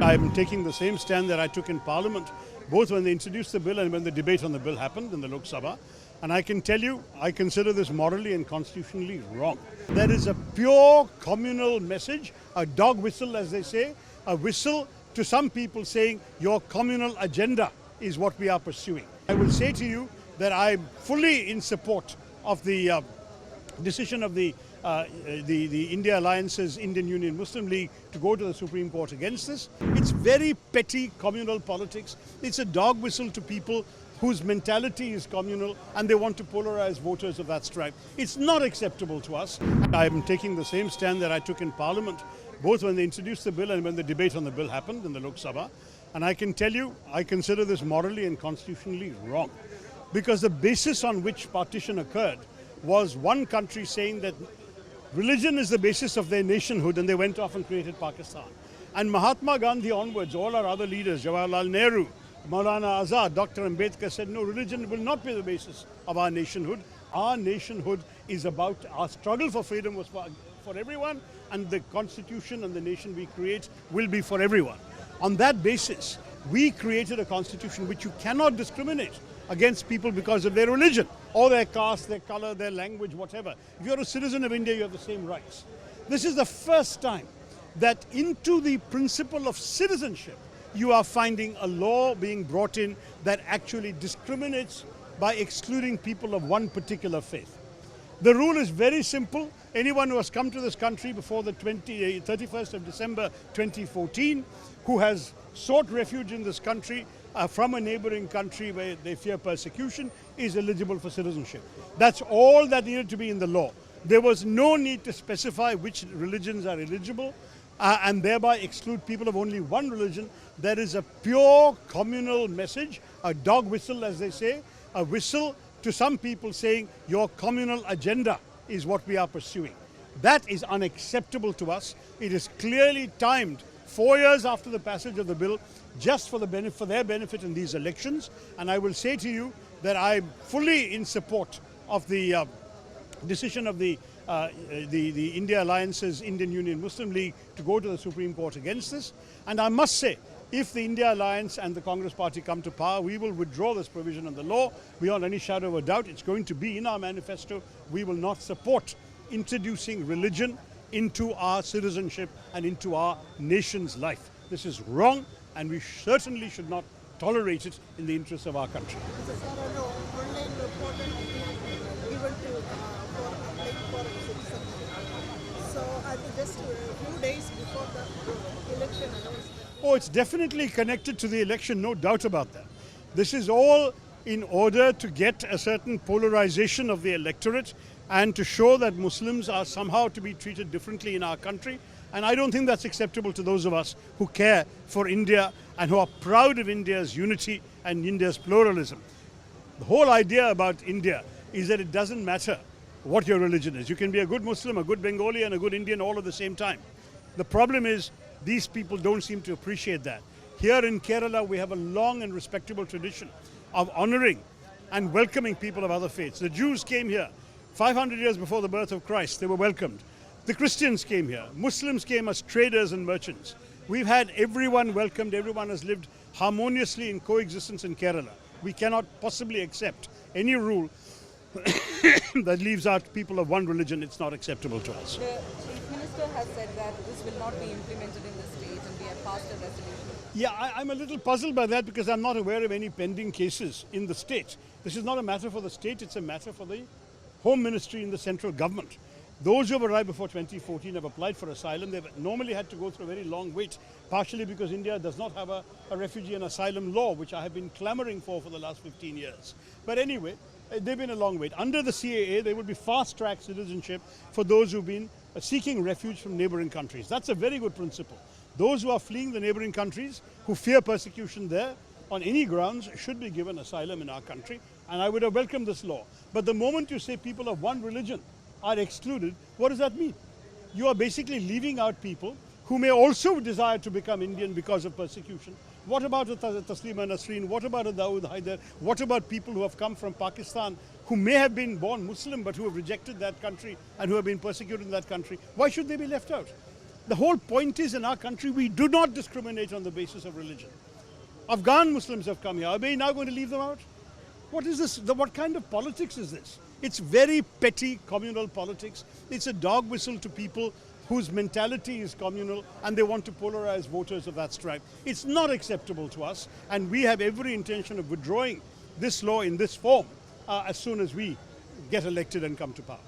I am taking the same stand that I took in Parliament, both when they introduced the bill and when the debate on the bill happened in the Lok Sabha. And I can tell you, I consider this morally and constitutionally wrong. There is a pure communal message, a dog whistle as they say, a whistle to some people saying your communal agenda is what we are pursuing. I will say to you that I am fully in support of the decision of the India Alliance's Indian Union Muslim League to go to the Supreme Court against this. It's very petty communal politics. It's a dog whistle to people whose mentality is communal and they want to polarize voters of that stripe. It's not acceptable to us. I am taking the same stand that I took in Parliament, both when they introduced the bill and when the debate on the bill happened in the Lok Sabha. And I can tell you, I consider this morally and constitutionally wrong. Because the basis on which partition occurred was one country saying that religion is the basis of their nationhood, and they went off and created Pakistan. And Mahatma Gandhi onwards, all our other leaders, Jawaharlal Nehru, Maulana Azad, Dr. Ambedkar said, no, religion will not be the basis of our nationhood. Our nationhood is about, our struggle for freedom was for everyone, and the constitution and the nation we create will be for everyone. On that basis, we created a constitution which you cannot discriminate against people because of their religion or their caste, their color, their language, whatever. If you're a citizen of India, you have the same rights. This is the first time that into the principle of citizenship, you are finding a law being brought in that actually discriminates by excluding people of one particular faith. The rule is very simple. Anyone who has come to this country before the 31st of December 2014, who has sought refuge in this country from a neighboring country where they fear persecution, is eligible for citizenship. That's all that needed to be in the law. There was no need to specify which religions are eligible and thereby exclude people of only one religion. There is a pure communal message, a dog whistle as they say, a whistle to some people saying your communal agenda is what we are pursuing. That is unacceptable to us. It is clearly timed 4 years after the passage of the bill, just for their benefit in these elections. And I will say to you that I am fully in support of the decision of the India Alliance's Indian Union Muslim League to go to the Supreme Court against this. And I must say, if the India Alliance and the Congress Party come to power, we will withdraw this provision in the law beyond any shadow of a doubt. It's going to be in our manifesto. We will not support introducing religion into our citizenship and into our nation's life. This is wrong, and we certainly should not tolerate it in the interests of our country. So I think just a few days before the election announcement. Oh, it's definitely connected to the election, no doubt about that. This is all in order to get a certain polarization of the electorate and to show that Muslims are somehow to be treated differently in our country. And I don't think that's acceptable to those of us who care for India and who are proud of India's unity and India's pluralism. The whole idea about India is that it doesn't matter what your religion is. You can be a good Muslim, a good Bengali and a good Indian all at the same time. The problem is these people don't seem to appreciate that. Here in Kerala, we have a long and respectable tradition of honoring and welcoming people of other faiths. The Jews came here 500 years before the birth of Christ. They were welcomed. The Christians came here. Muslims came as traders and merchants. We've had everyone welcomed. Everyone has lived harmoniously in coexistence in Kerala. We cannot possibly accept any rule that leaves out people of one religion. It's not acceptable to us. The Chief Minister has said that this will not be implemented in the state and we have passed a resolution. Yeah, I'm a little puzzled by that because I'm not aware of any pending cases in the state. This is not a matter for the state, it's a matter for the Home Ministry in the central government. Those who have arrived before 2014 have applied for asylum. They've normally had to go through a very long wait, partially because India does not have a refugee and asylum law, which I have been clamoring for the last 15 years. But anyway, they've been a long wait. Under the CAA, there will be fast-track citizenship for those who've been seeking refuge from neighboring countries. That's a very good principle. Those who are fleeing the neighboring countries, who fear persecution there, on any grounds, should be given asylum in our country. And I would have welcomed this law. But the moment you say people of one religion are excluded, what does that mean? You are basically leaving out people who may also desire to become Indian because of persecution. What about a Taslima Nasreen? What about a Dawood Haider? What about people who have come from Pakistan who may have been born Muslim but who have rejected that country and who have been persecuted in that country? Why should they be left out? The whole point is, in our country, we do not discriminate on the basis of religion. Afghan Muslims have come here. Are we now going to leave them out? What is this? What kind of politics is this? It's very petty communal politics. It's a dog whistle to people whose mentality is communal and they want to polarize voters of that stripe. It's not acceptable to us, and we have every intention of withdrawing this law in this form as soon as we get elected and come to power.